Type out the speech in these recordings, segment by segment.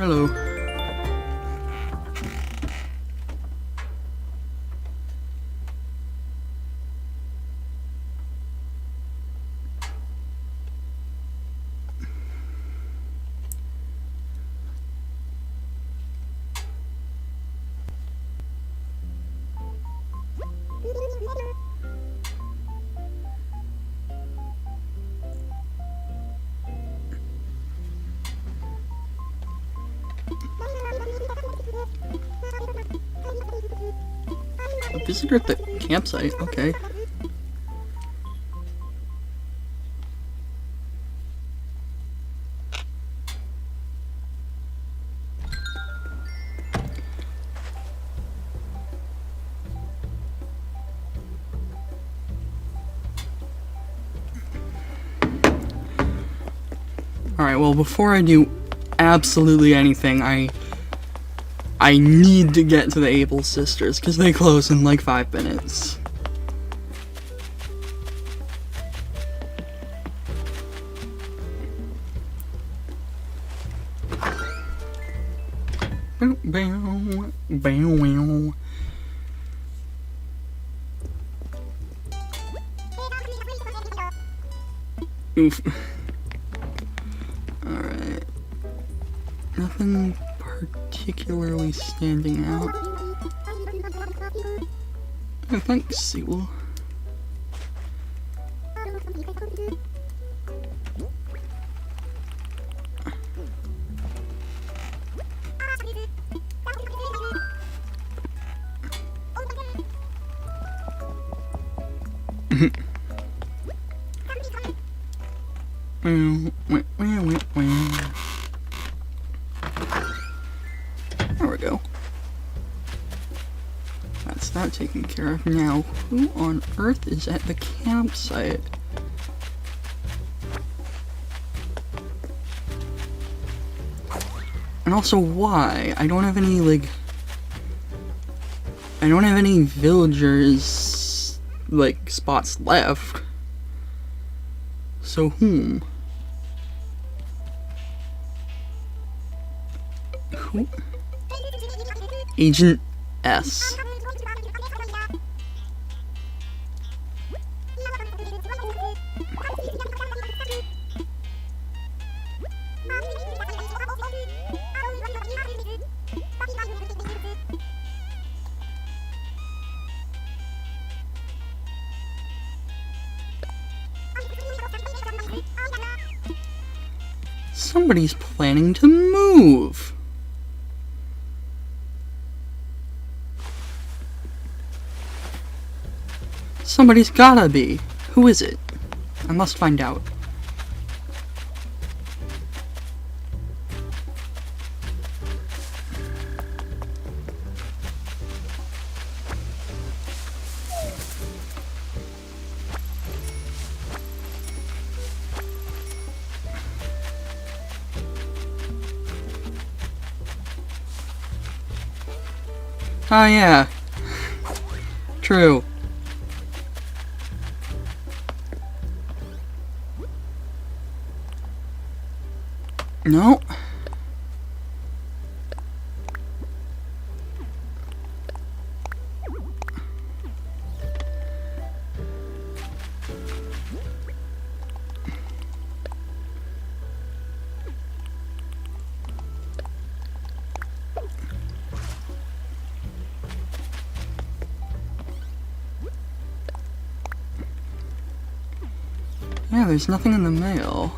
Hello. A visitor at the campsite, okay. Alright, well, before I do absolutely anything, I need to get to the Able Sisters, because they close in like 5 minutes. Oof. Alright. Nothing particularly standing out. Oh, thanks, Seawell. There we go. That's that taken care of. Now, who on earth is at the campsite? And also, why? I don't have any, like... I don't have any villagers, like, spots left. So, whom? Who? Agent S. Somebody's planning to move. Somebody's gotta be. Who is it? I must find out. Oh yeah. True. No. Yeah, there's nothing in the mail.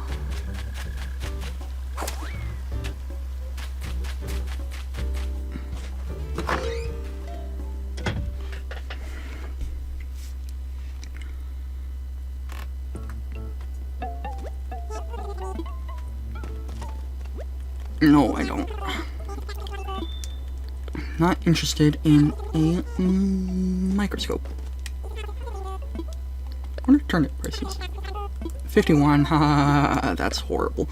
No, I don't. Not interested in a microscope. What are turnip prices? 51, haha, that's horrible.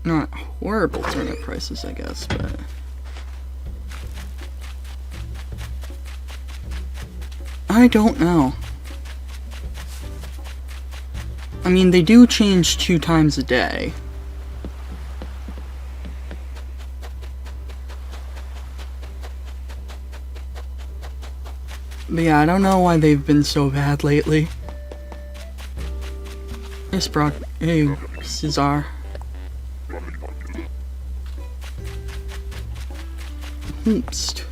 Not horrible turnip prices, I guess, but... I don't know. I mean, they do change 2 times a day. But yeah, I don't know why they've been so bad lately. Hey, Sprock. Hey, Cesar. Oops.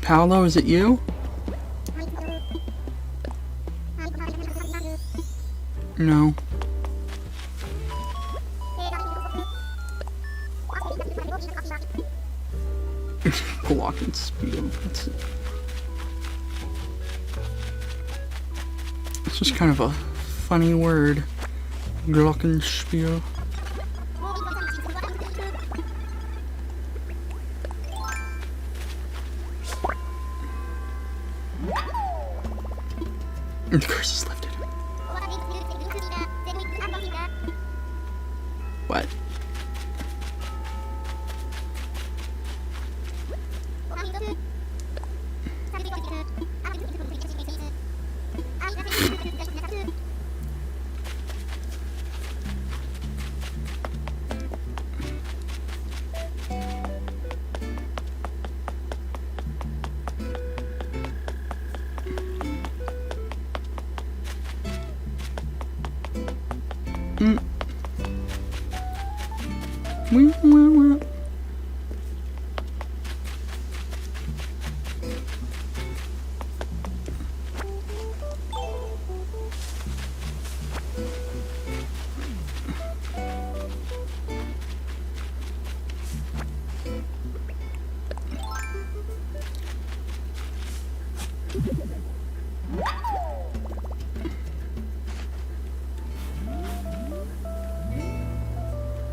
Paolo, is it you? No. Glockenspiel. It's just kind of a funny word. Glockenspiel. The curse is lifted. What?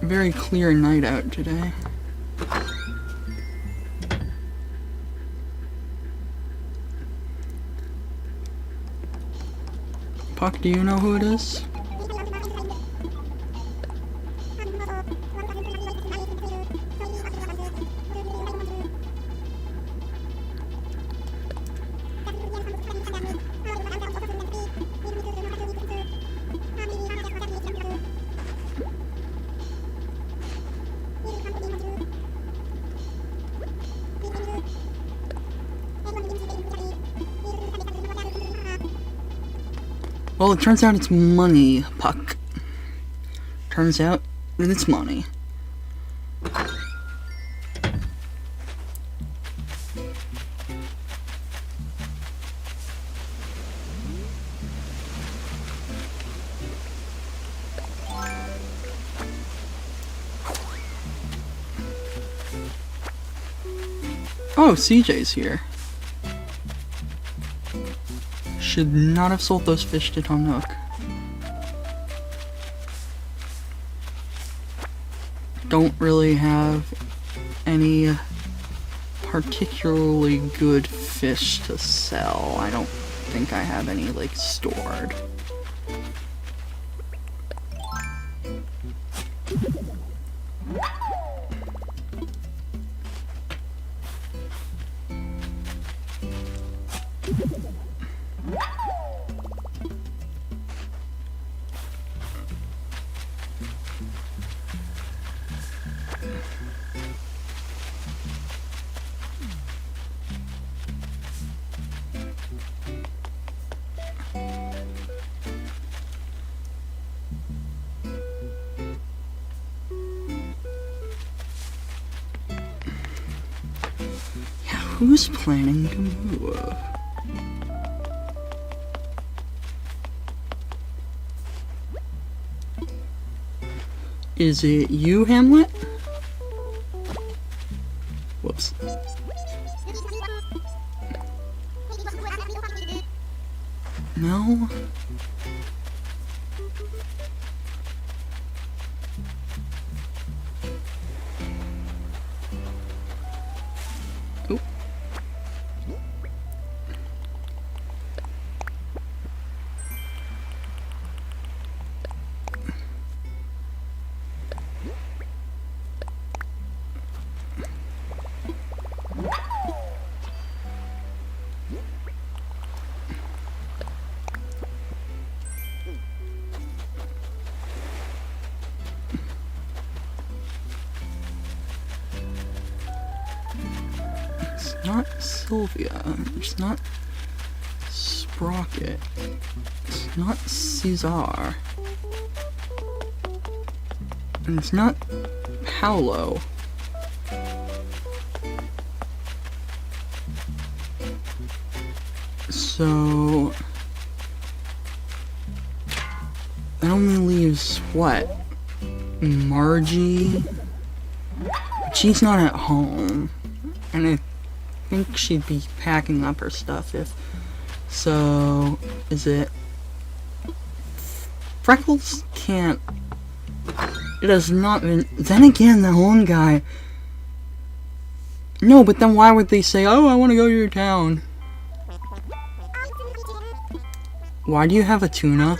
Very clear night out today. Puck, do you know who it is? Well, it turns out it's money, Puck. Turns out that it's money. Oh, CJ's here. Should not have sold those fish to Tom Nook. Don't really have any particularly good fish to sell. I don't think I have any, like, stored. Who's planning to move? Is it you, Hamlet? Whoops. No? not Sylvia. It's not Sprocket. It's not Caesar. And it's not Paolo. So that only leaves what? Margie? But she's not at home. And I think she'd be packing up her stuff if so. Is it Freckles can't. It has not been. Then again, that one guy. No, but then why would they say, oh, I want to go to your town? Why do you have a tuna?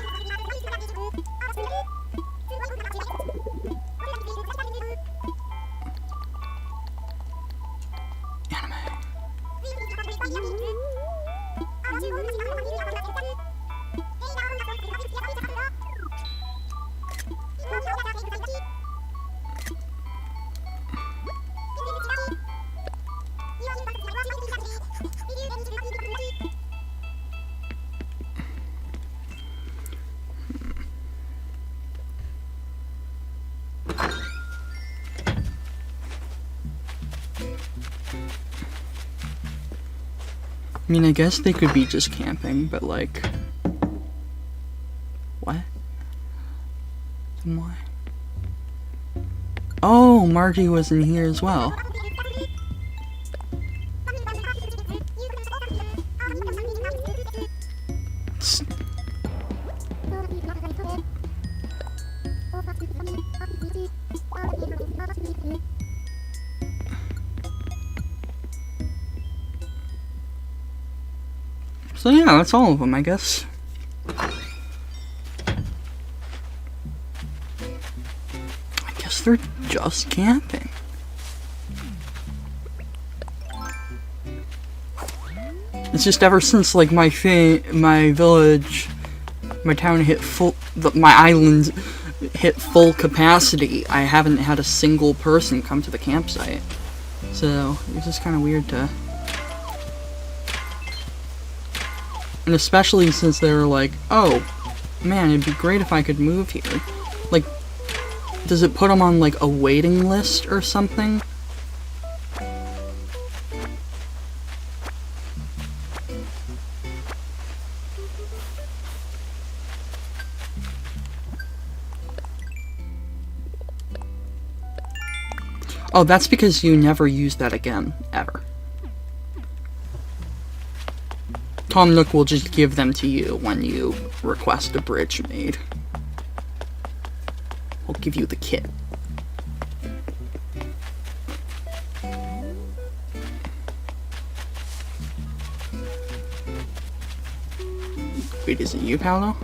I mean, I guess they could be just camping, but like... What? Then why? Oh, Margie was in here as well. So yeah, that's all of them, I guess. I guess they're just camping. It's just ever since like my village, my town hit my island hit full capacity, I haven't had a single person come to the campsite. So it's just kind of weird to. And especially since they were like, oh, man, it'd be great if I could move here. Like, does it put them on, like, a waiting list or something? Oh, that's because you never use that again, ever. Tom Nook will just give them to you when you request a bridge made. He'll give you the kit. Wait, is it you, Paolo?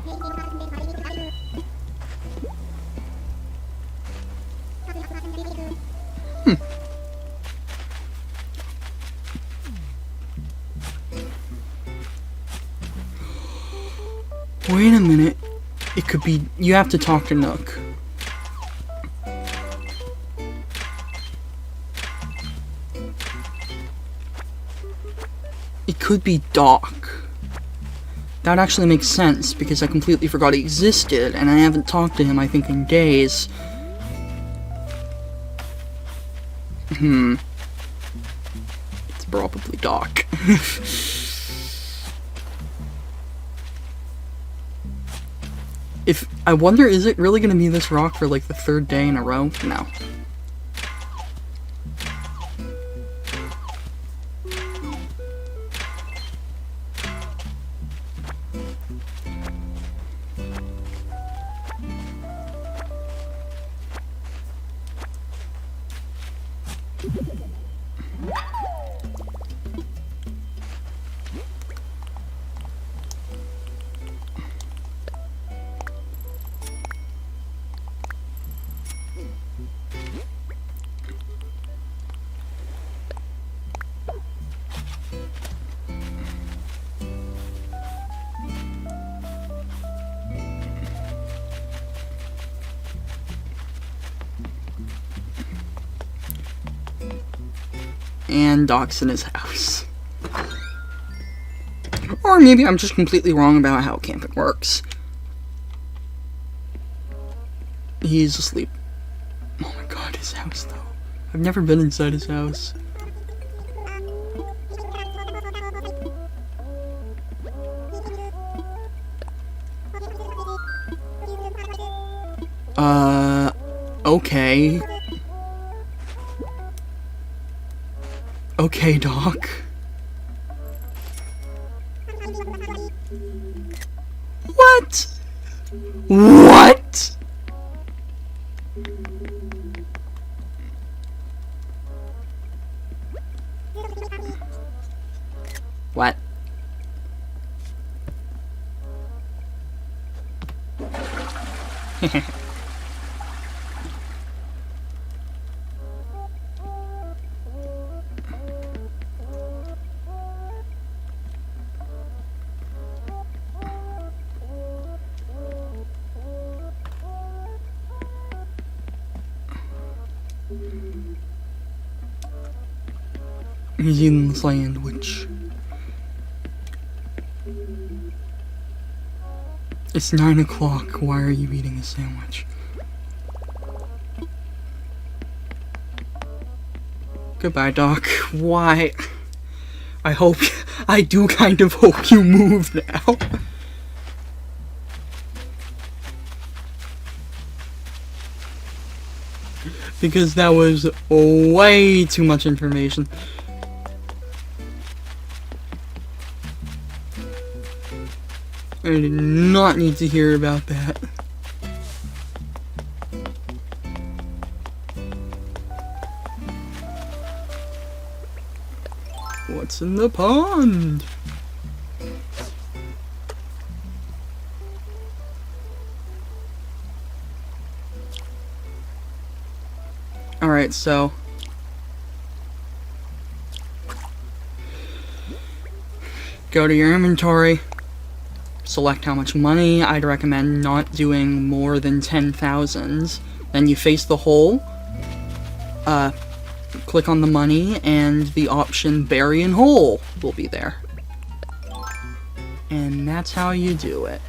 Wait a minute. It could be. You have to talk to Nook. It could be Doc. That actually makes sense because I completely forgot he existed and I haven't talked to him, I think, in days. It's probably Doc. I wonder, is it really gonna be this rock for like the third day in a row? No. and Doc's in his house. Or maybe I'm just completely wrong about how camping works. He's asleep. Oh my god, his house though. I've never been inside his house. Okay. Okay, Doc. What? What? What? He's eating the sandwich. It's 9 o'clock. Why are you eating a sandwich? Goodbye, Doc. Why? I do kind of hope you move now. Because that was way too much information. I did not need to hear about that. What's in the pond? Alright, so go to your inventory, select how much money. I'd recommend not doing more than 10,000. Then you face the hole, click on the money, and the option bury in hole will be there. And that's how you do it.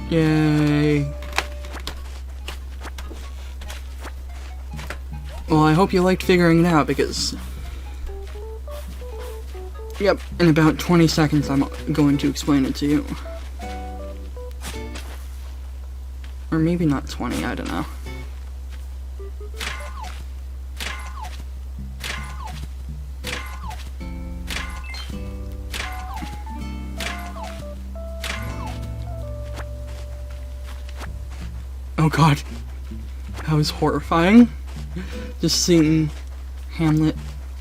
Yay. Well, I hope you liked figuring it out, because... Yep, in about 20 seconds I'm going to explain it to you. Or maybe not 20, I don't know. Oh god, that was horrifying. Just seeing Hamlet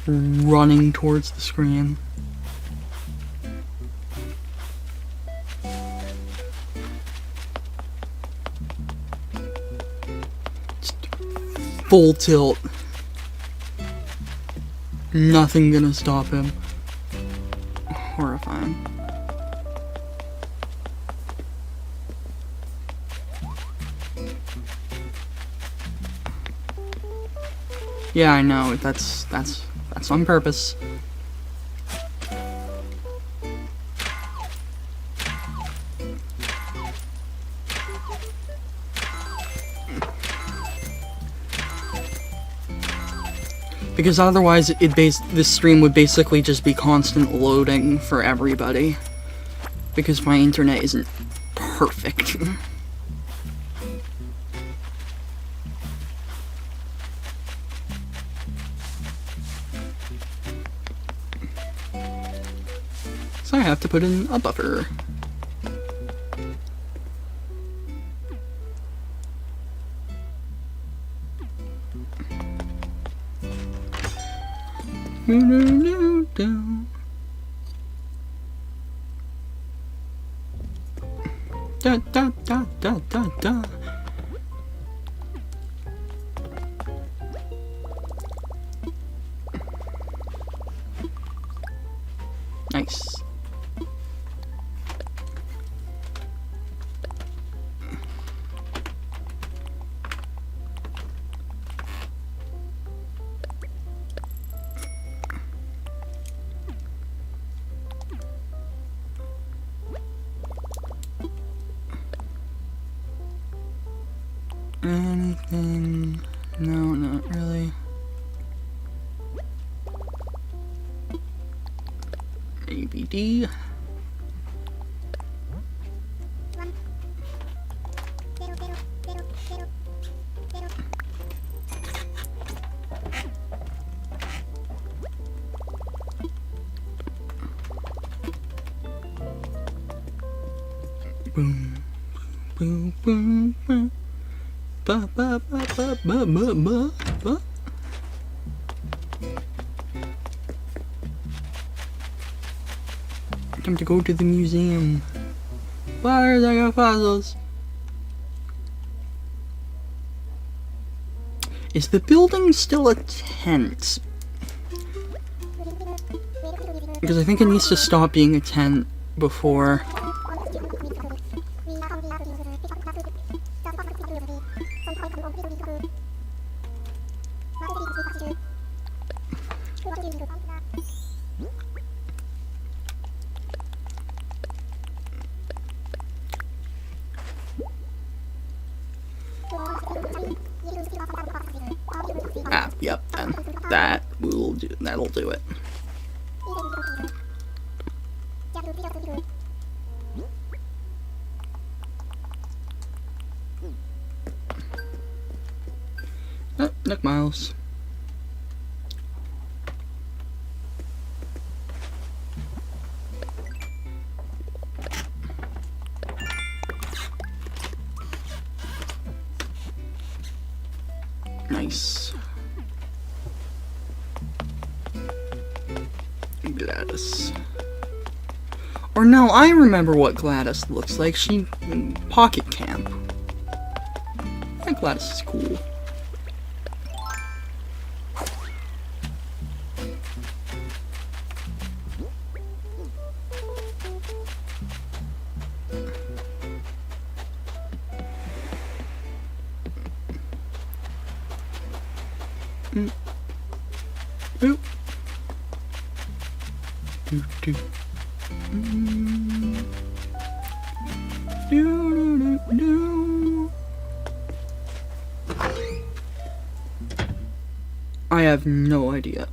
running towards the screen. Just full tilt. Nothing gonna stop him. Horrifying. Yeah, I know, that's on purpose. Because otherwise this stream would basically just be constant loading for everybody. Because my internet isn't perfect. So I have to put in a buffer. Da da da da da da. Nice. Anything? No, not really. Maybe D. Boom, boom, boom, boom. Ba ba ba ba ba ba ba ba. Time to go to the museum. Why are there puzzles? Is the building still a tent? Because I think it needs to stop being a tent before. Ah, yep, then that'll do it. Oh, Nick Miles. Nice. Gladys. Or no, I remember what Gladys looks like. She in Pocket Camp. I think Gladys is cool. Oop. Do do. Do do do. I have no idea.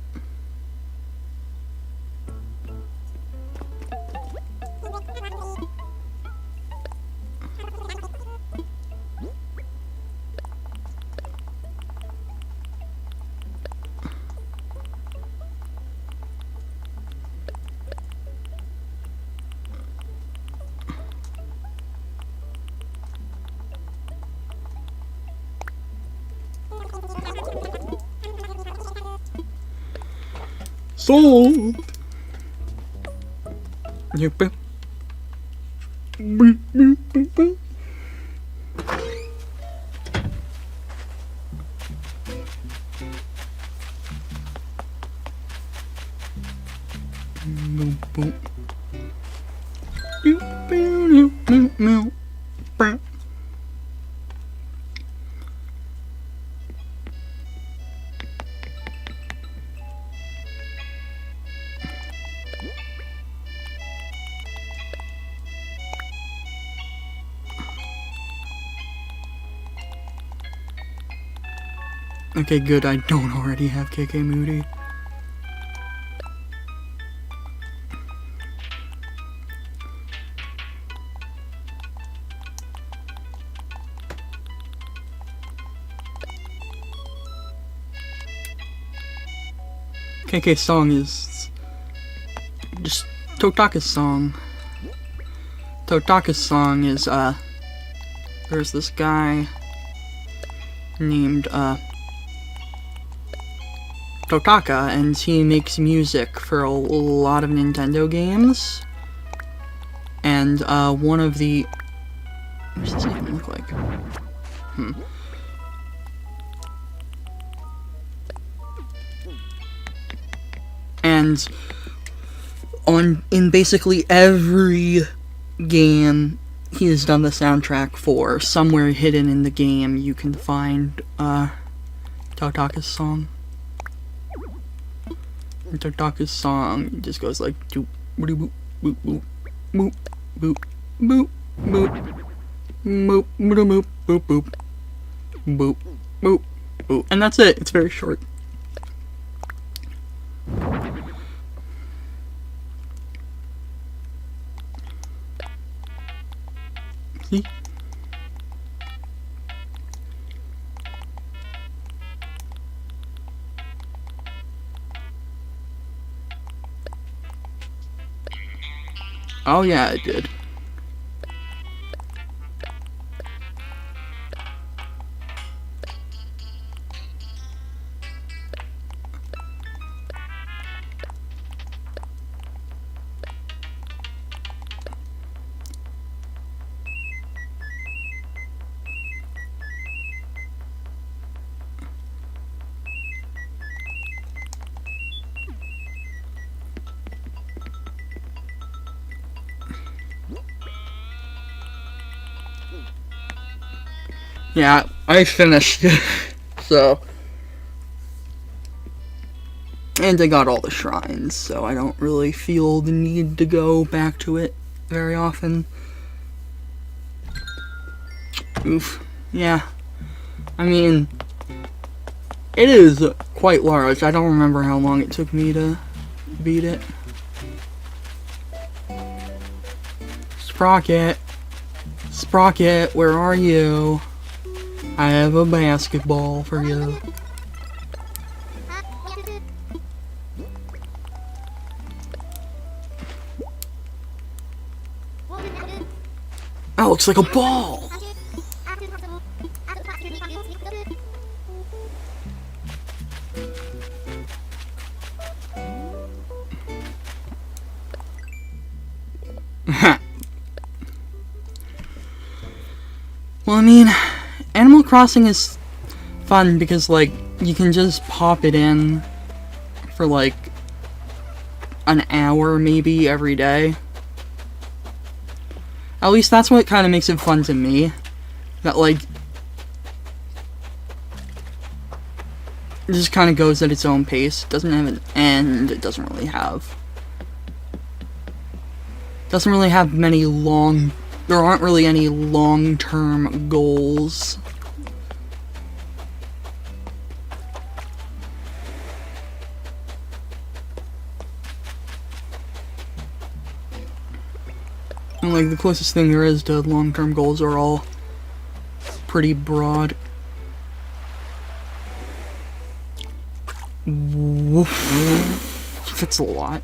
Sold. You bet. Okay, good, I don't already have KK Moody. KK's song is just Totaka's song. Totaka's song is there's this guy named Totaka, and he makes music for a lot of Nintendo games. And one of the, what does this even look like? And in basically every game he has done the soundtrack for. Somewhere hidden in the game you can find Tautaka's song. Tautaka's song just goes like doop boop boop boop boop boop boop boop boop boop boop boop boop boop boop, and that's it. It's very short. See? Oh yeah, it did. Yeah, I finished it. So, and I got all the shrines, so I don't really feel the need to go back to it very often. Oof. Yeah. I mean, it is quite large. I don't remember how long it took me to beat it. Sprocket. Sprocket, where are you? I have a basketball for you. Oh, looks like a ball. Well, I mean, Animal Crossing is fun because, like, you can just pop it in for, like, an hour maybe every day. At least that's what kind of makes it fun to me. That, like, it just kind of goes at its own pace. It doesn't have an end. It doesn't really have many there aren't really any long-term goals. And, like, the closest thing there is to long-term goals are all pretty broad. Woof. That's a lot.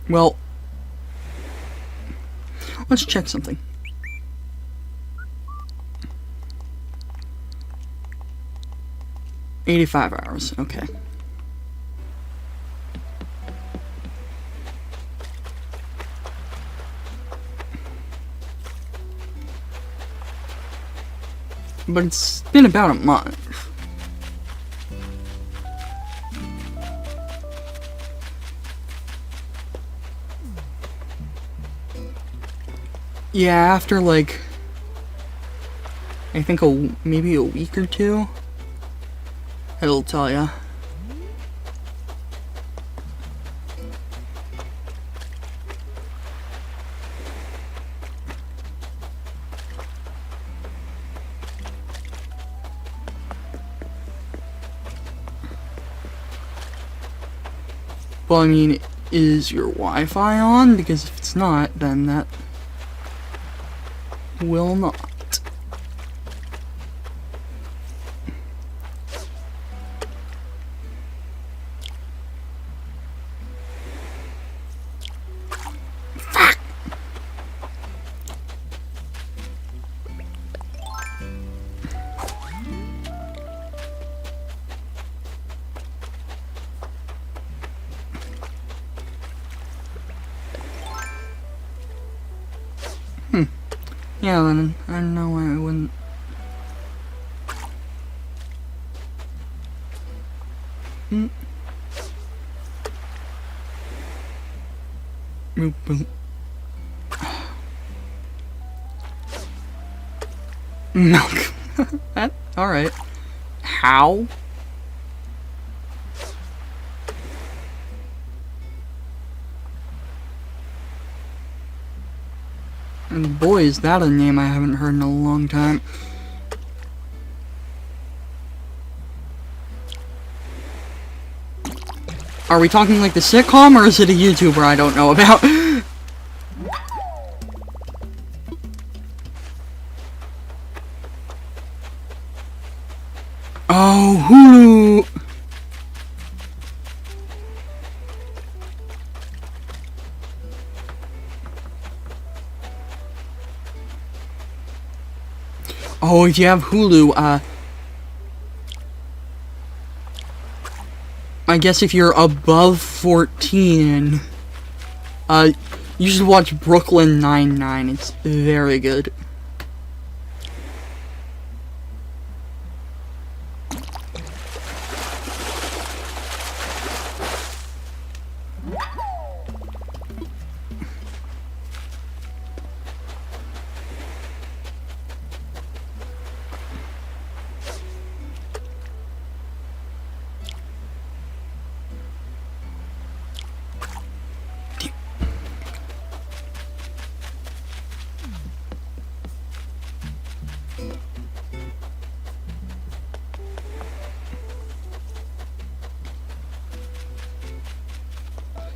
Well, let's check something. $85, okay. But it's been about a month. Yeah, after, like, I think maybe a week or two, it'll tell ya. Well, I mean, is your Wi-Fi on? Because if it's not, then that will not. Fuck. Yeah, then I don't know why I wouldn't. Boop, boop. Milk. That, alright. How? And boy, is that a name I haven't heard in a long time. Are we talking like the sitcom, or is it a YouTuber I don't know about? Oh, Hulu! Oh, if you have Hulu, I guess if you're above 14, you should watch Brooklyn Nine-Nine. It's very good.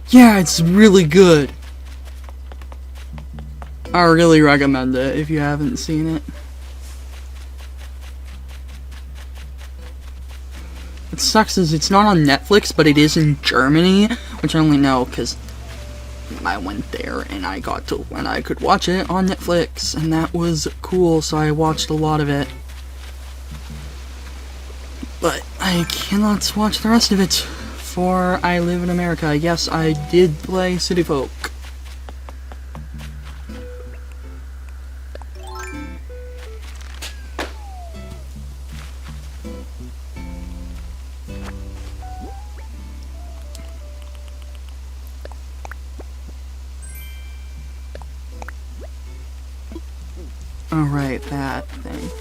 Yeah, it's really good. I really recommend it if you haven't seen it. What sucks is it's not on Netflix, but it is in Germany, which I only know because I went there and I could watch it on Netflix, and that was cool, so I watched a lot of it. But I cannot watch the rest of it, for I live in America. Yes, I did play City Folk. Alright, that thing.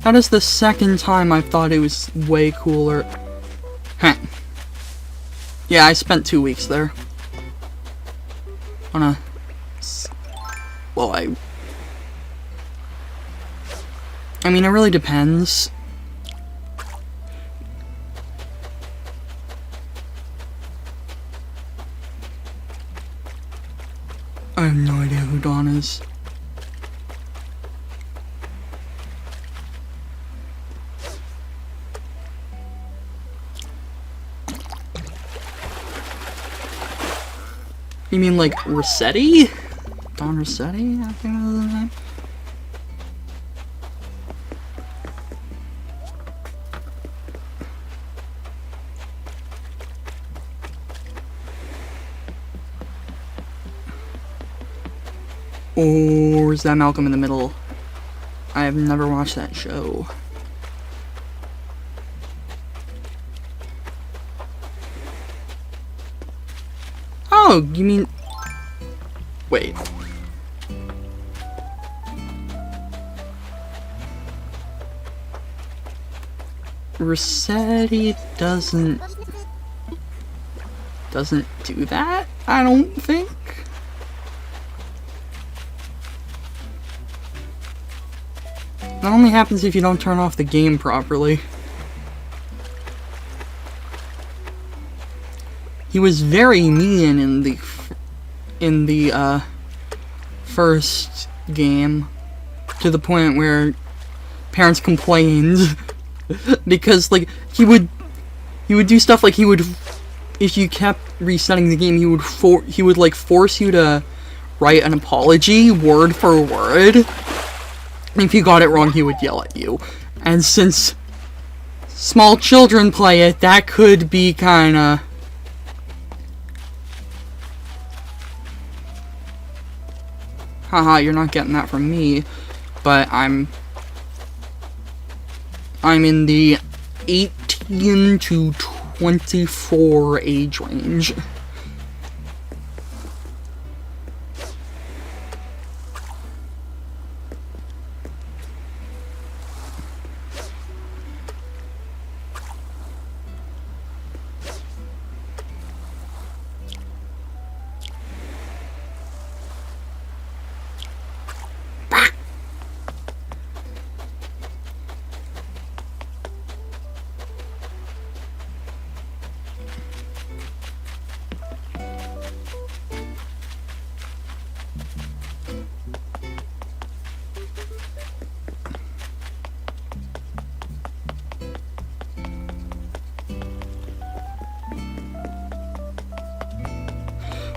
That is the second time I've thought it was way cooler. Heh. Yeah, I spent 2 weeks there. On a... Well, I mean, it really depends. I have no idea who Dawn is. You mean like Rossetti? Don Rossetti, I think that was his name. Or is that Malcolm in the Middle? I have never watched that show. Oh, you mean... Wait. Rossetti doesn't do that, I don't think. That only happens if you don't turn off the game properly. He was very mean in the first game, to the point where parents complained because like he would do stuff like if you kept resetting the game, he would like force you to write an apology word for word. And if you got it wrong, he would yell at you. And since small children play it, that could be kinda... Haha, you're not getting that from me. But I'm in the 18 to 24 age range.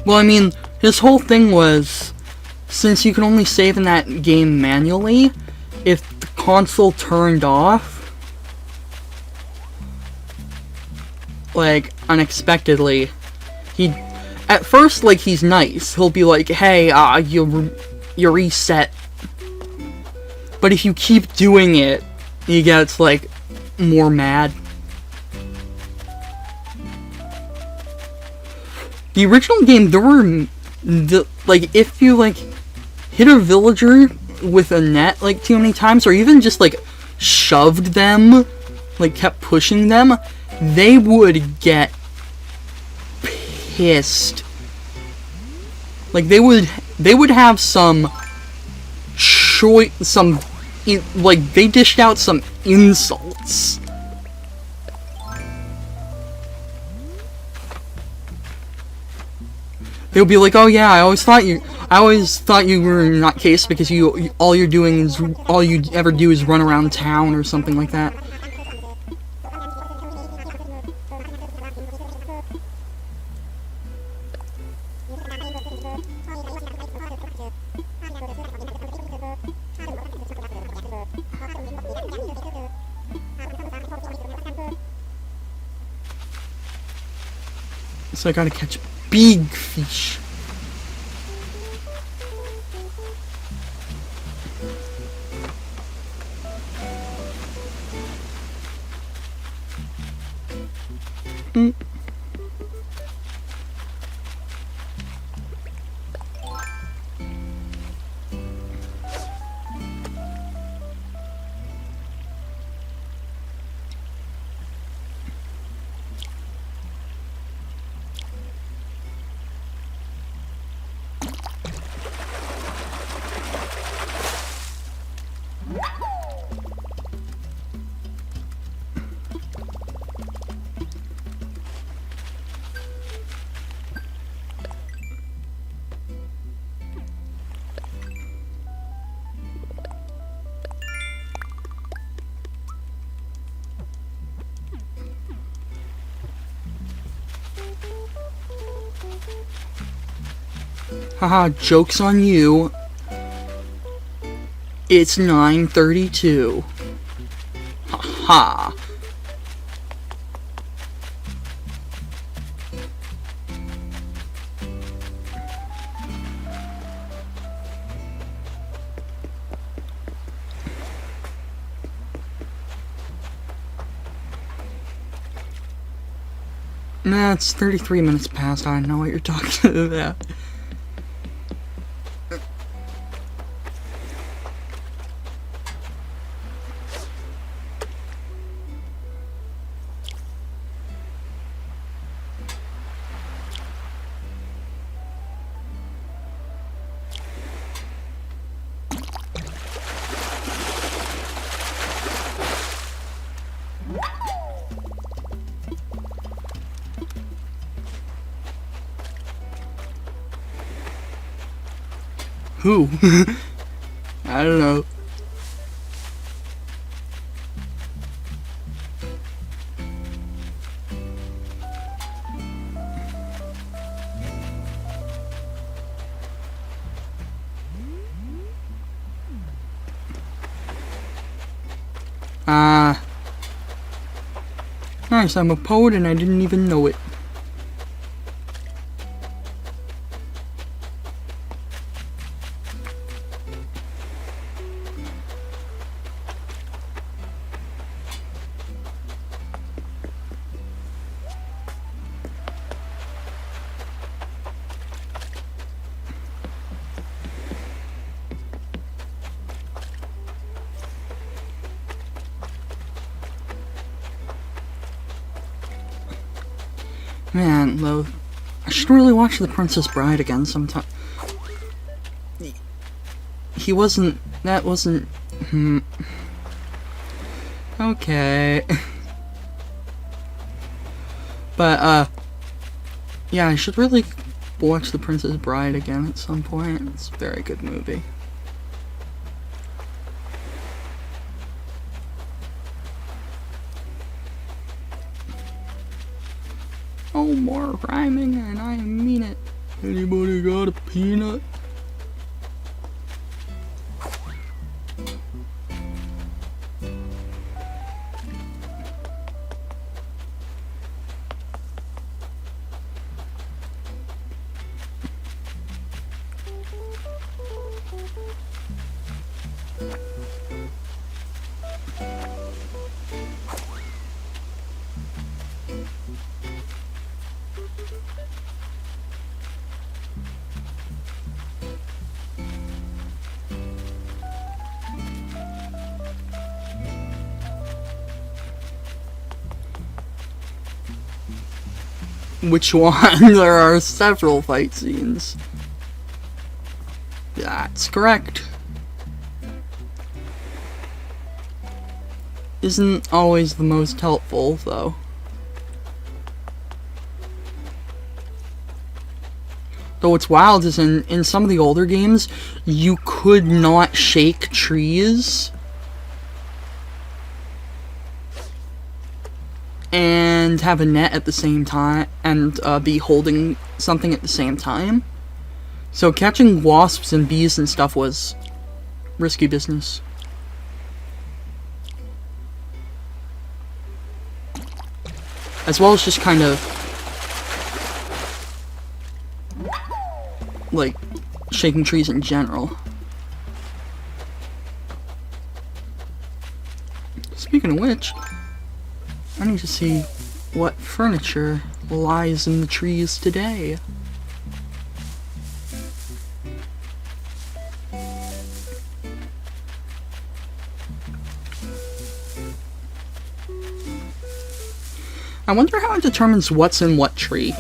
Well, I mean, his whole thing was, since you can only save in that game manually, if the console turned off, like, unexpectedly, at first, like, he's nice. He'll be like, hey, you reset. But if you keep doing it, he gets, like, more mad. The original game, there were, like, if you, like, hit a villager with a net, like, too many times, or even just, like, shoved them, like, kept pushing them, they would get pissed. Like, they would have like, they dished out some insults. They'll be like, "Oh yeah, I always thought you were not case because all you ever do is run around town or something like that." So I gotta catch big fish. Haha, joke's on you. It's 9:32. Haha. Nah, it's 33 minutes past. I know what you're talking about. Who? I don't know. Nice, I'm a poet and I didn't even know it. Man, though, I should really watch The Princess Bride again sometime. That wasn't, okay. But, yeah, I should really watch The Princess Bride again at some point. It's a very good movie. Oh, more rhyming, and I mean it. Anybody got a peanut? Which one? There are several fight scenes. That's correct. Isn't always the most helpful, though. Though what's wild is in some of the older games, you could not shake trees and have a net at the same time, and be holding something at the same time. So catching wasps and bees and stuff was risky business. As well as just kind of like shaking trees in general. Speaking of which, I need to see what furniture lies in the trees today. I wonder how it determines what's in what tree.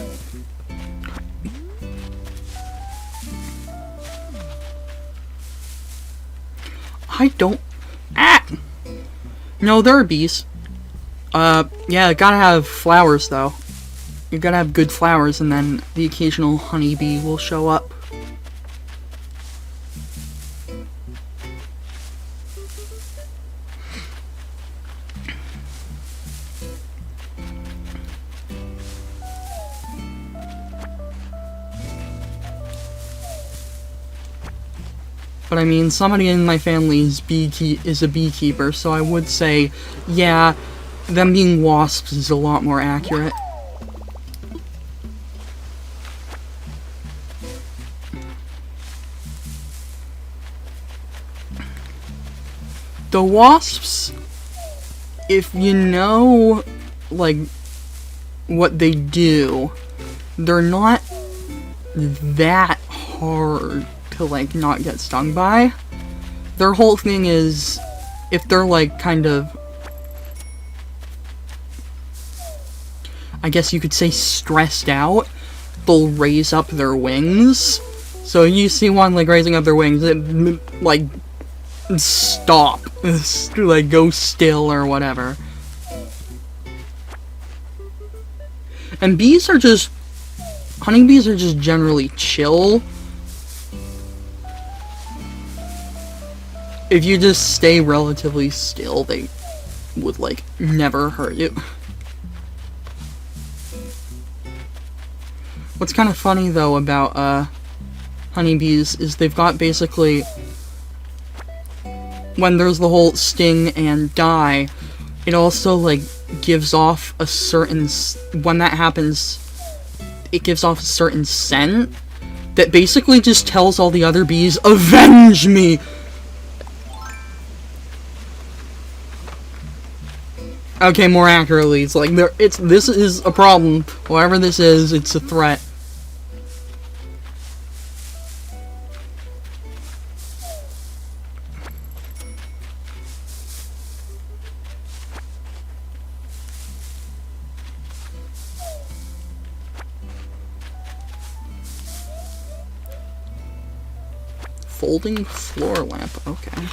I don't... Ah! No, there are bees. Yeah, gotta have flowers, though. You gotta have good flowers, and then the occasional honeybee will show up. But I mean, somebody in my family is a beekeeper, so I would say, yeah, them being wasps is a lot more accurate. The wasps, if you know, like, what they do, they're not that hard to, like, not get stung by. Their whole thing is, if they're, like, kind of, I guess you could say stressed out, they'll raise up their wings. So you see one, like, raising up their wings, it, like, stop. Like, go still or whatever. And bees are just, honeybees are just generally chill. If you just stay relatively still, they would, like, never hurt you. What's kind of funny, though, about, honeybees is they've got basically, when there's the whole sting and die, it also, like, gives off a certain, when that happens, it gives off a certain scent that basically just tells all the other bees, avenge me! Okay, more accurately, it's like, this is a problem. Whatever this is, it's a threat. folding floor lamp. Okay.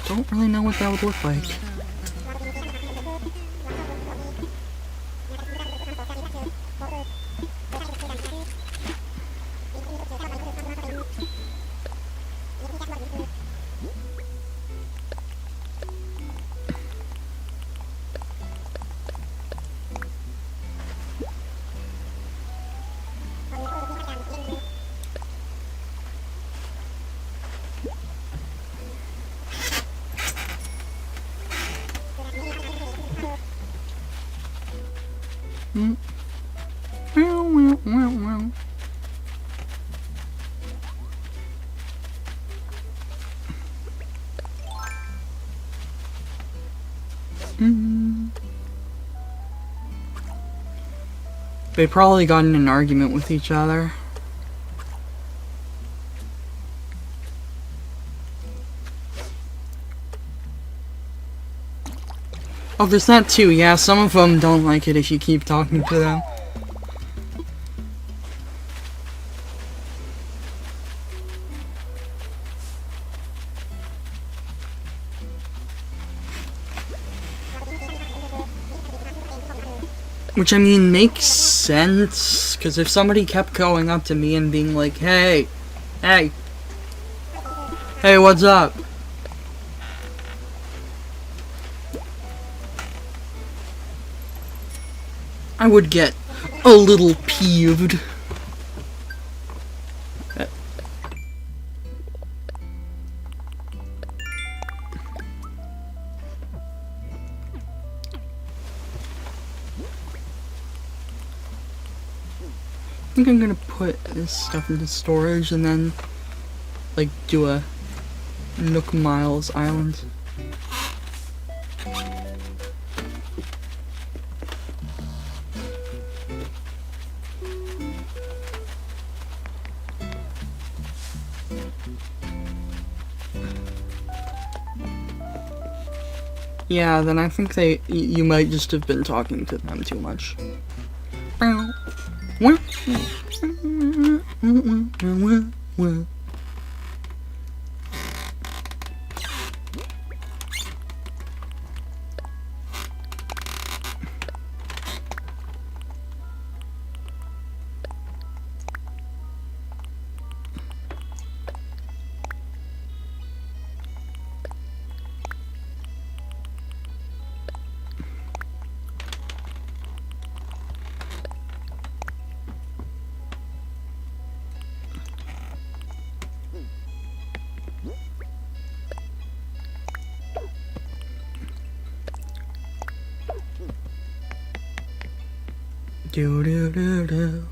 Don't really know what that would look like. They probably got in an argument with each other. Oh, there's that too. Yeah, some of them don't like it if you keep talking to them. Which, I mean, makes sense, because if somebody kept going up to me and being like, hey, hey, hey, what's up? I would get a little peeved. I think I'm gonna put this stuff into storage and then, like, do a Nook Miles Island. Yeah, then I think you might just have been talking to them too much. Do do do do.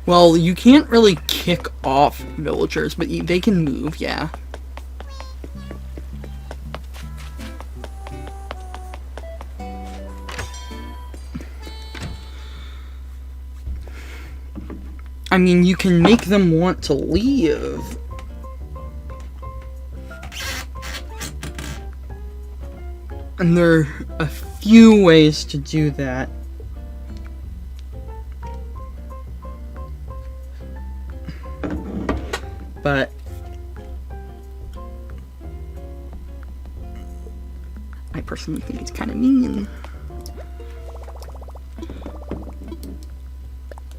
Well, you can't really kick off villagers, but they can move, yeah. I mean, you can make them want to leave. And there are a few ways to do that. But I personally think it's kind of mean.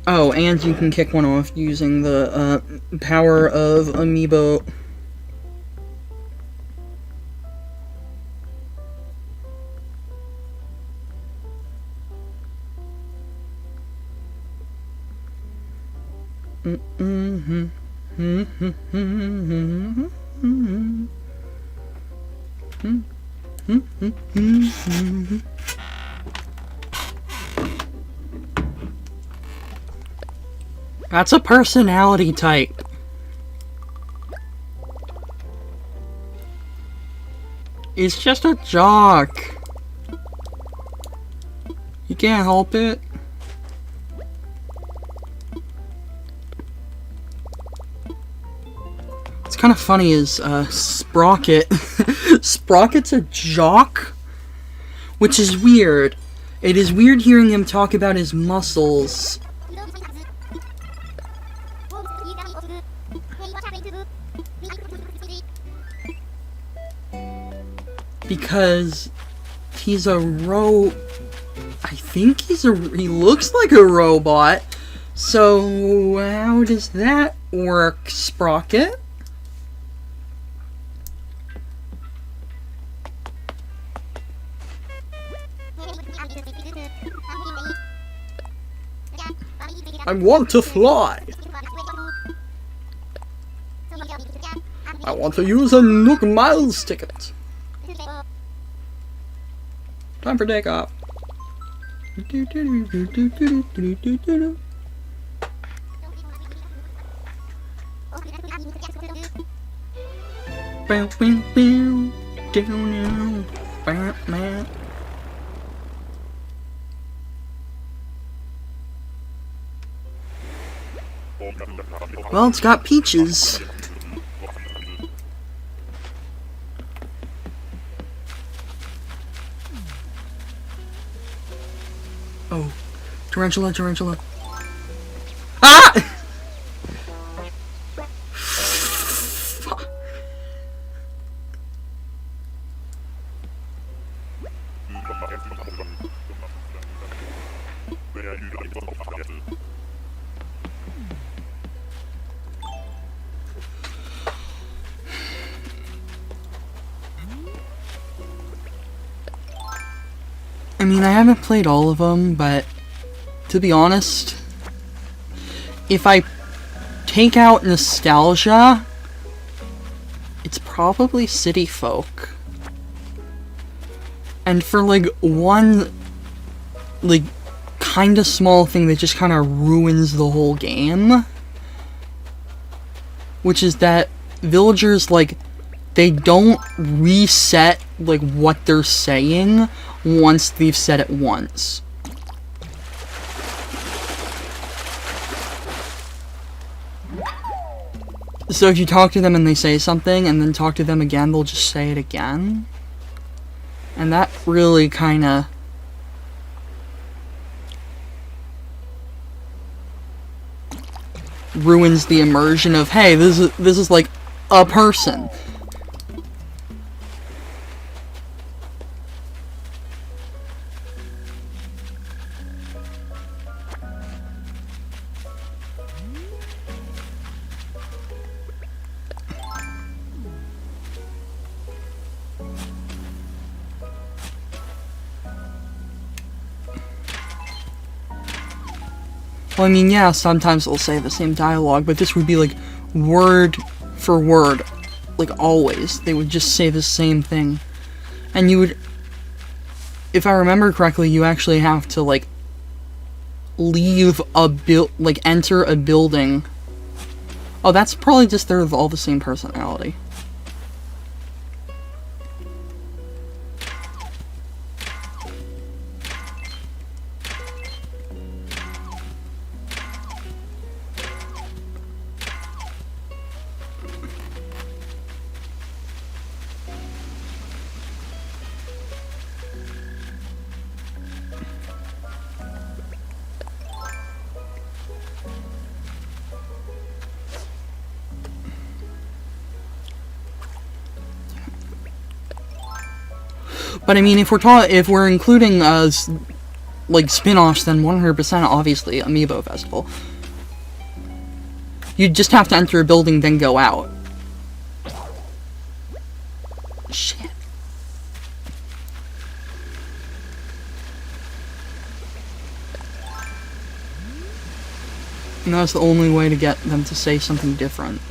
Oh, and you can kick one off using the power of Amiibo. That's a personality type. It's just a jock. You can't help it. What's kind of funny is Sprocket. Sprocket's a jock, which is weird. It is weird hearing him talk about his muscles because he's a I think he looks like a robot. So how does that work, Sprocket? I want to fly. I want to use a Nook Miles ticket. Time for takeoff. Well, it's got peaches. Oh, tarantula, tarantula. Ah! I mean, I haven't played all of them, but to be honest, if I take out nostalgia, it's probably City Folk. And for like one, like, kinda small thing that just kinda ruins the whole game, which is that villagers, like, they don't reset, like, what they're saying once they've said it once. So if you talk to them and they say something, and then talk to them again, they'll just say it again. And that really kinda... ruins the immersion of, hey, this is like a person. Well, I mean, yeah, sometimes they'll say the same dialogue, but this would be, like, word for word. Like, always. They would just say the same thing. And you would... If I remember correctly, you actually have to, like, leave a enter a building. Oh, that's probably just they're all the same personality. But I mean, if we're including like spin-offs, then 100% obviously Amiibo Festival. You just have to enter a building, then go out. Shit. And that's the only way to get them to say something different.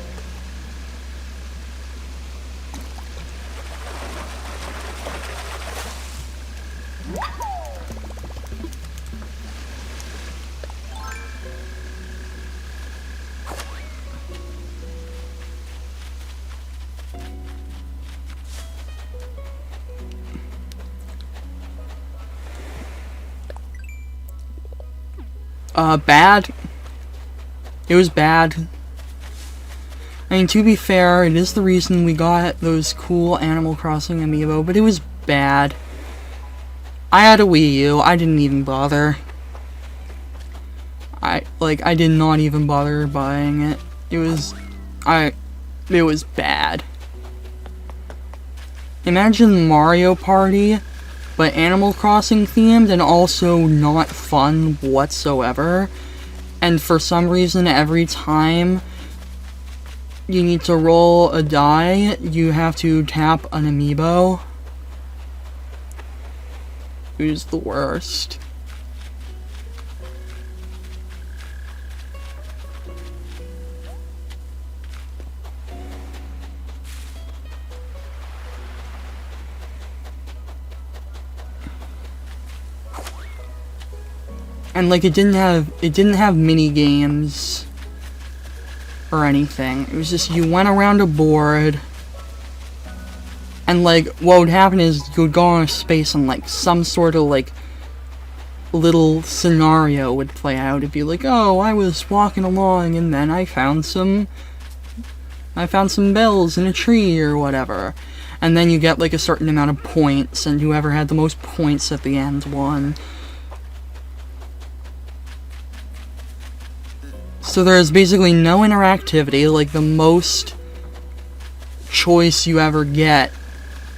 Bad. It was bad. I mean, to be fair, it is the reason we got those cool Animal Crossing amiibo, but it was bad. I had a Wii U, I didn't even bother. I did not even bother buying it. It was bad. Imagine Mario Party, but Animal Crossing themed and also not fun whatsoever. And for some reason, every time you need to roll a die, you have to tap an amiibo. Who's the worst? And like it didn't have mini games or anything. It was just you went around a board, and like what would happen is you would go on a space and like some sort of like little scenario would play out. It'd be like, oh, I was walking along and then I found some bells in a tree or whatever. And then you get like a certain amount of points, and whoever had the most points at the end won. So there's basically no interactivity. Like the most choice you ever get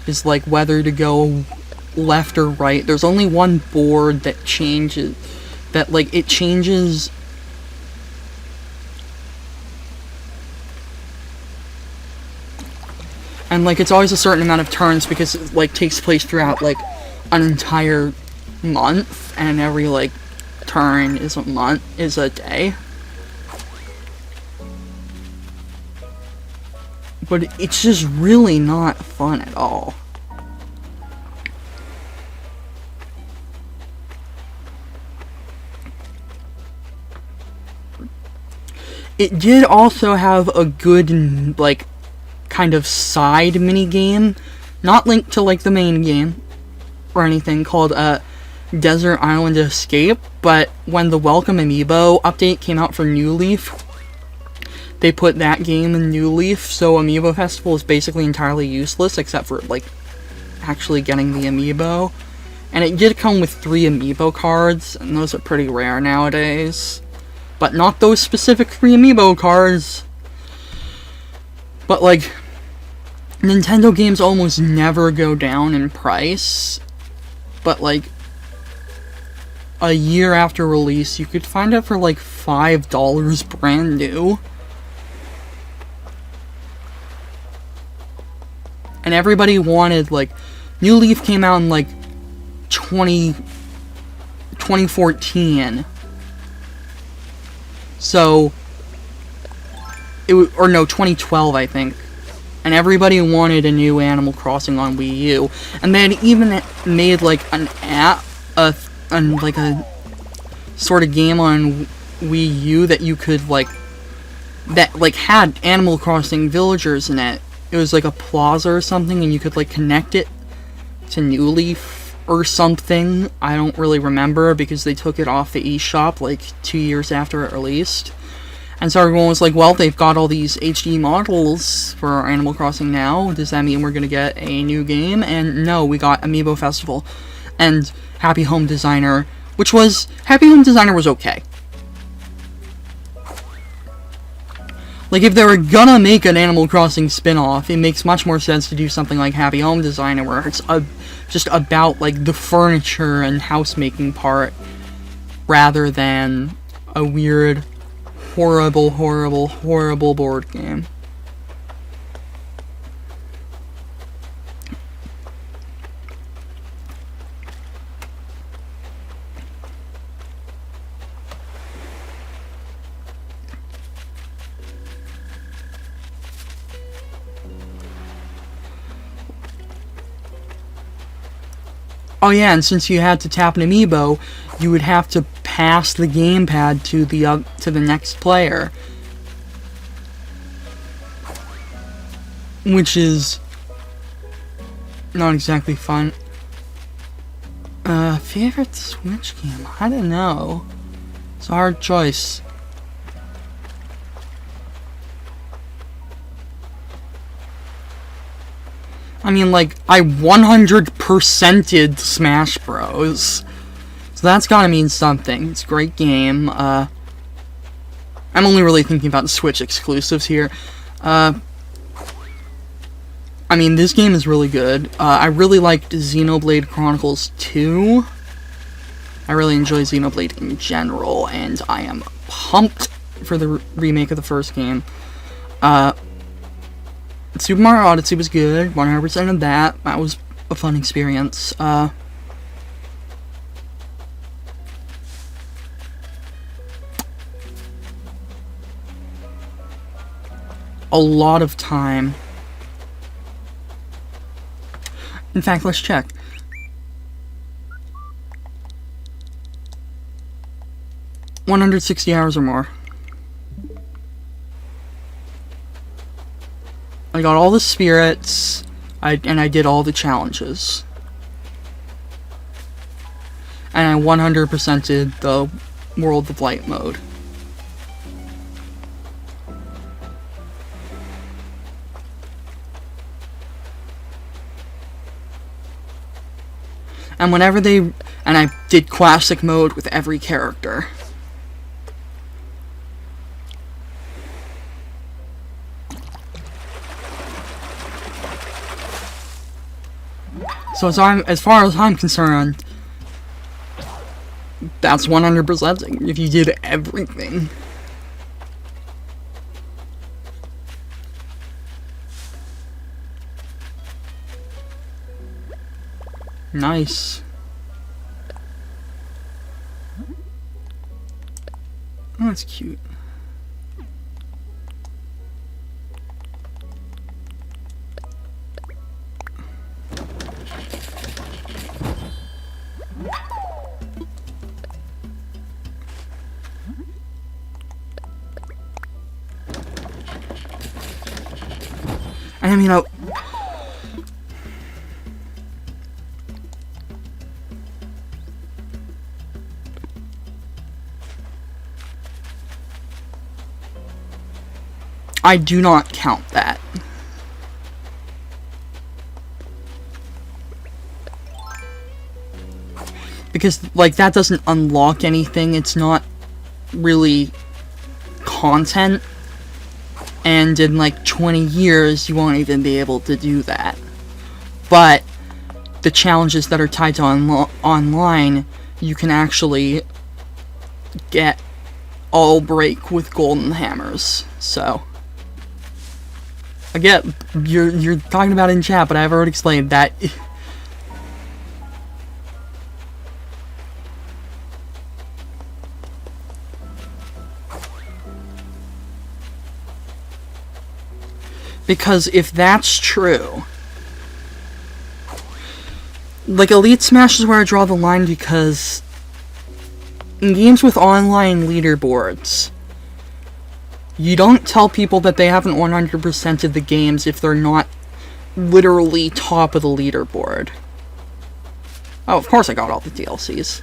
is like whether to go left or right. There's only one board that changes, that like it changes and like it's always a certain amount of turns because it like takes place throughout like an entire month, and every like turn is a day. But it's just really not fun at all. It did also have a good, like, kind of side mini-game, not linked to, like, the main game or anything, called, Desert Island Escape, but when the Welcome Amiibo update came out for New Leaf, they put that game in New Leaf, so Amiibo Festival is basically entirely useless, except for, like, actually getting the Amiibo. And it did come with 3 Amiibo cards, and those are pretty rare nowadays. But not those specific 3 Amiibo cards. But, like, Nintendo games almost never go down in price. But, like, a year after release, you could find it for, like, $5 brand new. And everybody wanted, like, New Leaf came out in, like, 2014. So, 2012, I think. And everybody wanted a new Animal Crossing on Wii U. And they had even made, like, an app, like a sort of game on Wii U that you could, like, that, like, had Animal Crossing villagers in it. It was like a plaza or something, and you could like connect it to New Leaf or something. I don't really remember because they took it off the eShop like 2 years after it released. And so everyone was like, well, they've got all these HD models for Animal Crossing now. Does that mean we're going to get a new game? And no, we got Amiibo Festival and Happy Home Designer, Happy Home Designer was okay. Like, if they were gonna make an Animal Crossing spin-off, it makes much more sense to do something like Happy Home Designer, where it's just about, like, the furniture and housemaking part, rather than a weird, horrible board game. Oh yeah, and since you had to tap an amiibo, you would have to pass the gamepad to the next player, which is not exactly fun. Favorite Switch game? I don't know. It's a hard choice. I mean, like, I 100%ed Smash Bros. So that's gotta mean something. It's a great game. I'm only really thinking about Switch exclusives here. I mean, this game is really good. I really liked Xenoblade Chronicles 2. I really enjoy Xenoblade in general, and I am pumped for the remake of the first game. Super Mario Odyssey was good, 100% of that. That was a fun experience. A lot of time. In fact, let's check. $160 hours or more. I got all the spirits, and I did all the challenges. And I 100%ed the World of Light mode. And I did classic mode with every character. So as far as I'm concerned, that's 100% if you did everything. Nice. Oh, that's cute. I mean, I do not count that. Because, like, that doesn't unlock anything. It's not really content. And in, like, 20 years, you won't even be able to do that. But the challenges that are tied to online, you can actually get all break with golden hammers. So, again, you're talking about it in chat, but I've already explained that. Because if that's true, like, Elite Smash is where I draw the line, because in games with online leaderboards, you don't tell people that they haven't 100%ed the games if they're not literally top of the leaderboard. Oh, of course I got all the DLCs.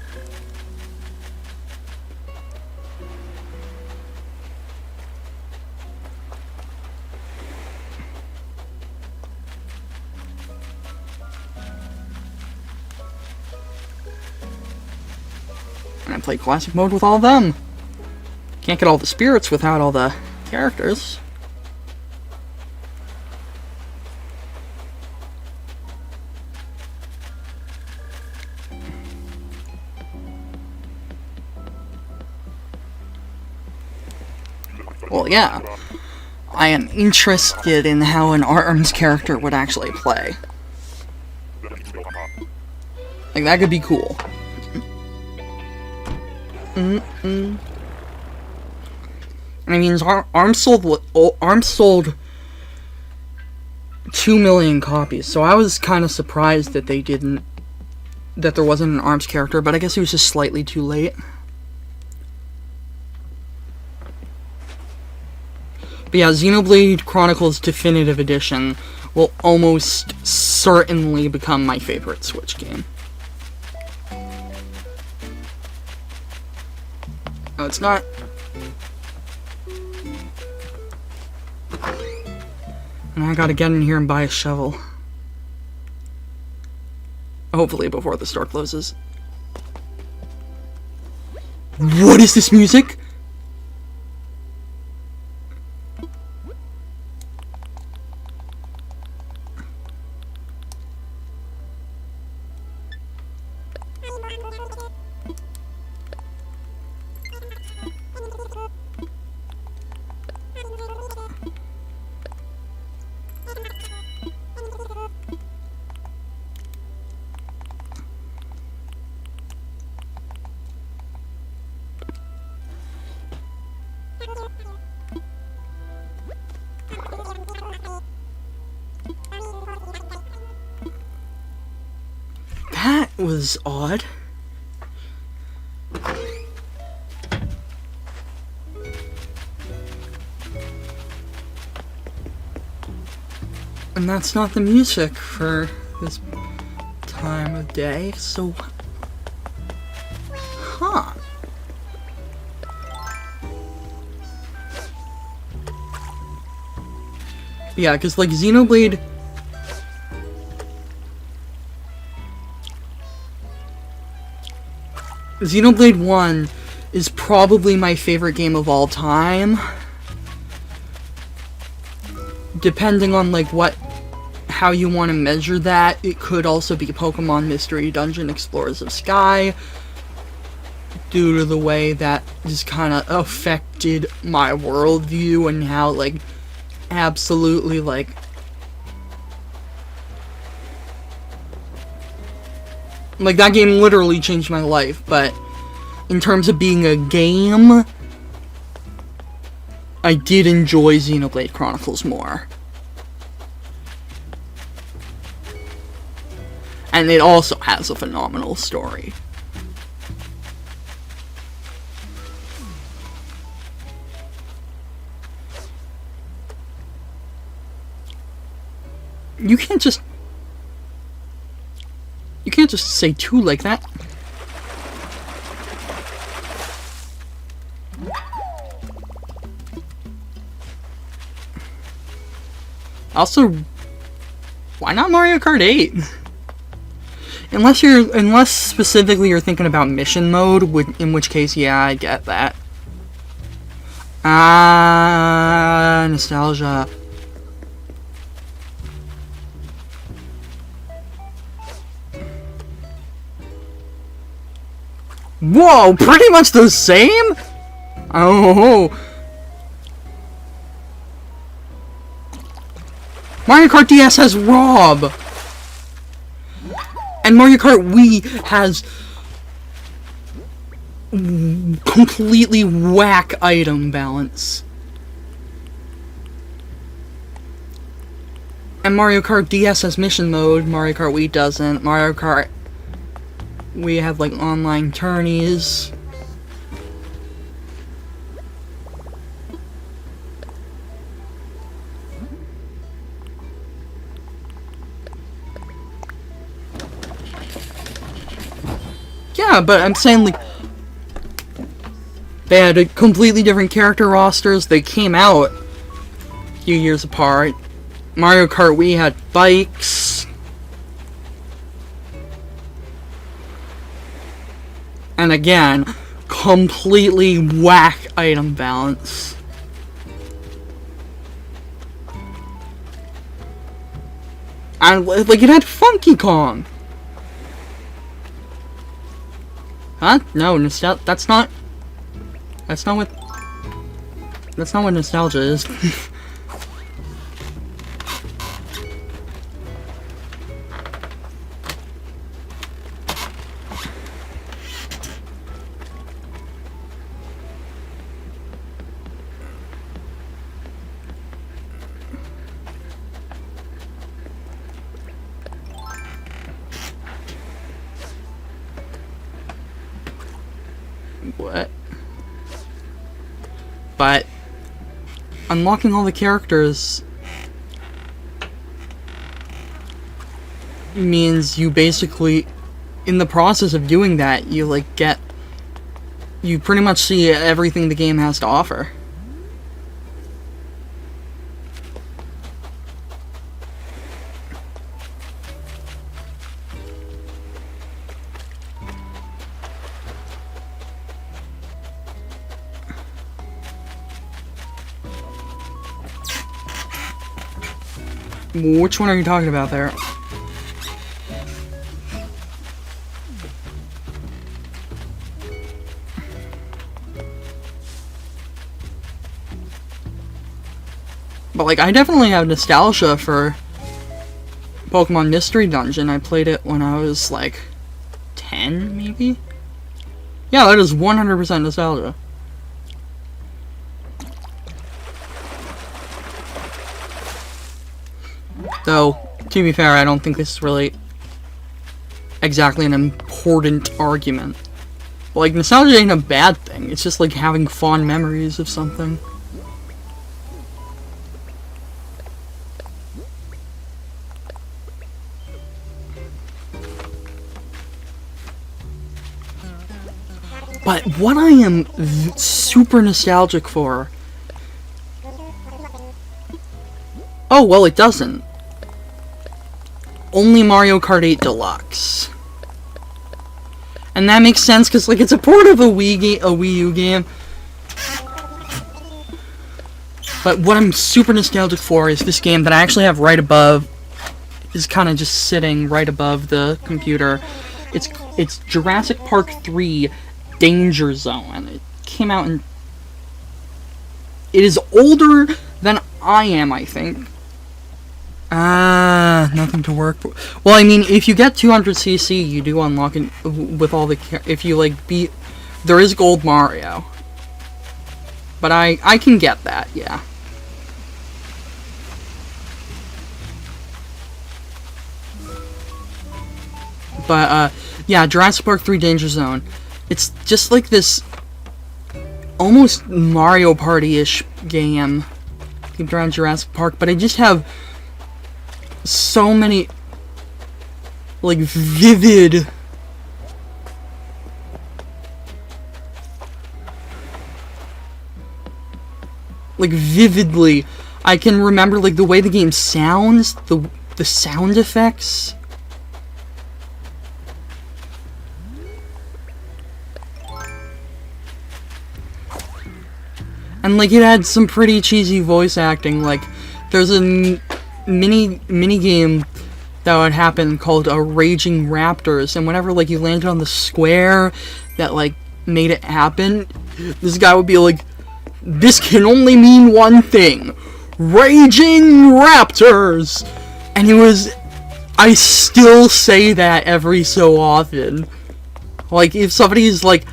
And I played classic mode with all of them. Can't get all the spirits without all the characters. Well, yeah. I am interested in how an ARMS character would actually play. Like, that could be cool. I mean, ARMS sold 2 million copies, so I was kind of surprised that that there wasn't an ARMS character, but I guess it was just slightly too late. But yeah, Xenoblade Chronicles Definitive Edition will almost certainly become my favorite Switch game. No, it's not. And I gotta get in here and buy a shovel. Hopefully before the store closes. What is this music? That was odd. And that's not the music for this time of day, so... Huh. Yeah, because, like, Xenoblade... Xenoblade 1 is probably my favorite game of all time. Depending on, like, how you want to measure that, it could also be Pokemon Mystery Dungeon Explorers of Sky, due to the way that just kind of affected my worldview and how, like, absolutely, like, that game literally changed my life. But in terms of being a game, I did enjoy Xenoblade Chronicles more. And it also has a phenomenal story. You can't just say two like that. Also, why not Mario Kart 8? Unless specifically you're thinking about mission mode, in which case, yeah, I get that. Ah, nostalgia. Whoa, pretty much the same? Oh. Mario Kart DS has Rob. And Mario Kart Wii has completely whack item balance. And Mario Kart DS has mission mode, Mario Kart Wii doesn't. Mario Kart we have, like, online tourneys. Yeah, but I'm saying, like, they had a completely different character rosters. They came out a few years apart. Mario Kart Wii had bikes. And again, completely whack item balance. And, like, it had Funky Kong. Huh? No, that's not what nostalgia is. What? But unlocking all the characters means you basically, in the process of doing that, you pretty much see everything the game has to offer. Which one are you talking about there? but like I definitely have nostalgia for Pokemon Mystery Dungeon. I played it when I was like 10, maybe? Yeah, that is 100% nostalgia. Though, to be fair, I don't think this is really exactly an important argument. But, like, nostalgia ain't a bad thing. It's just like having fond memories of something. But what I am super nostalgic for... Oh, well, it doesn't. Only Mario Kart 8 Deluxe. And that makes sense, because, like, it's a port of a Wii U game. But what I'm super nostalgic for is this game that I actually have right above... is kind of just sitting right above the computer. It's Jurassic Park 3... Danger Zone. It came out in... It is older than I am, I think. Nothing to work for. Well, I mean, if you get 200cc, you do unlock it with all the... If you, like, beat... There is Gold Mario. But I can get that, yeah. But, yeah, Jurassic Park 3 Danger Zone. It's just like this almost Mario Party-ish game themed around Jurassic Park, but I just have so many, like, vivid vividly, I can remember, like, the way the game sounds, the sound effects. And, like, it had some pretty cheesy voice acting. Like, there's a mini game that would happen called Raging Raptors, and whenever, like, you landed on the square that, like, made it happen, this guy would be like, "This can only mean one thing. Raging Raptors!" And I still say that every so often. Like, if somebody's like,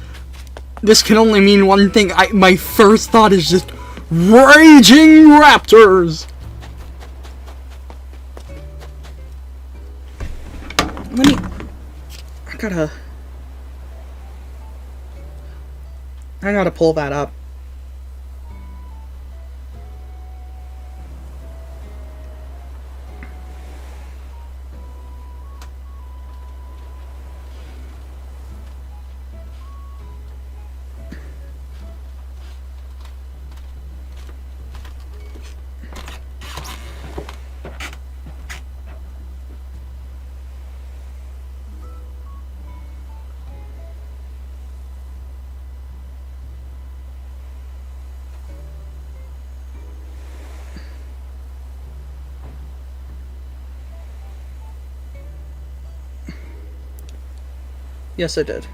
"This can only mean one thing," my first thought is just, Raging Raptors! I gotta pull that up. Yes, I did.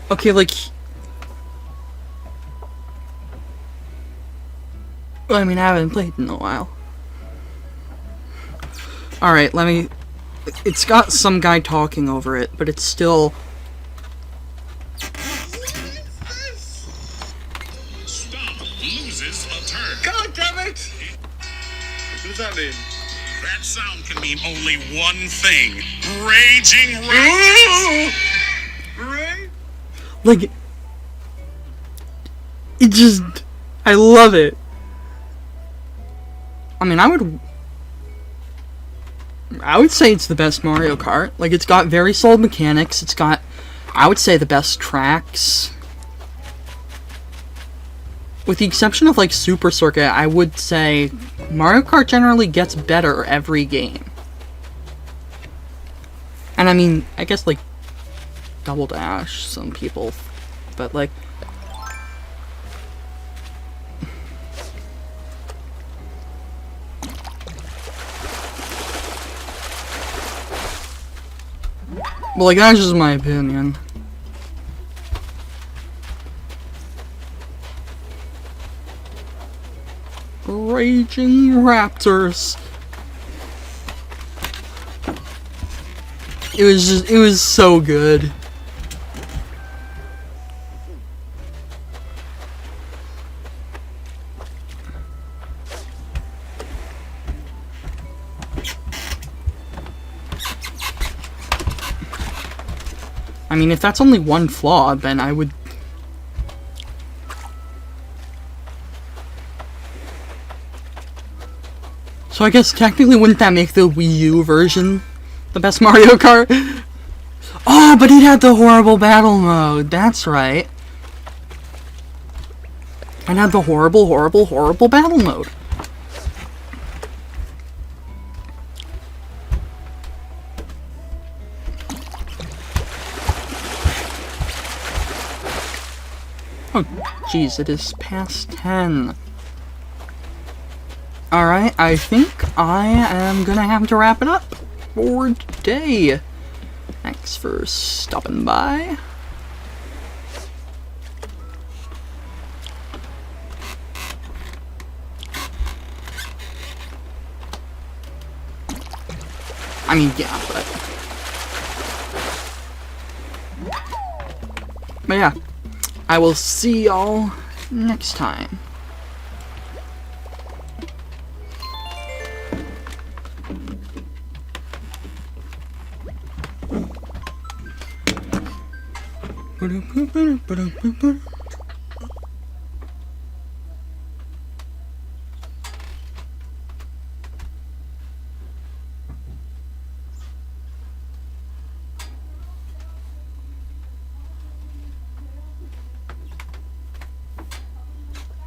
Okay, like... Well, I mean, I haven't played in a while. Alright, let me... It's got some guy talking over it, but it's still... Stop loses a turn. God damn it! What does that mean? That sound can mean only one thing. Raging Ooh! Ray? Like... It just... I love it. I mean, I would say it's the best Mario Kart. Like, it's got very solid mechanics. It's got, I would say, the best tracks. with the exception of like Super Circuit, I would say Mario Kart generally gets better every game. And I mean, I guess like Double Dash, some people, but like well, like that's just my opinion. Raging Raptors. It was so good. I mean, if that's only one flaw, then I would... So I guess technically wouldn't that make the Wii U version the best Mario Kart? Oh, but it had the horrible battle mode. That's right. It had the horrible, horrible, horrible battle mode. Oh, jeez, it is past 10. Alright, I think I am gonna have to wrap it up for today. Thanks for stopping by. I mean, yeah, but yeah, I will see y'all next time. Ba-dum-bum-bum-bum-bum-bum.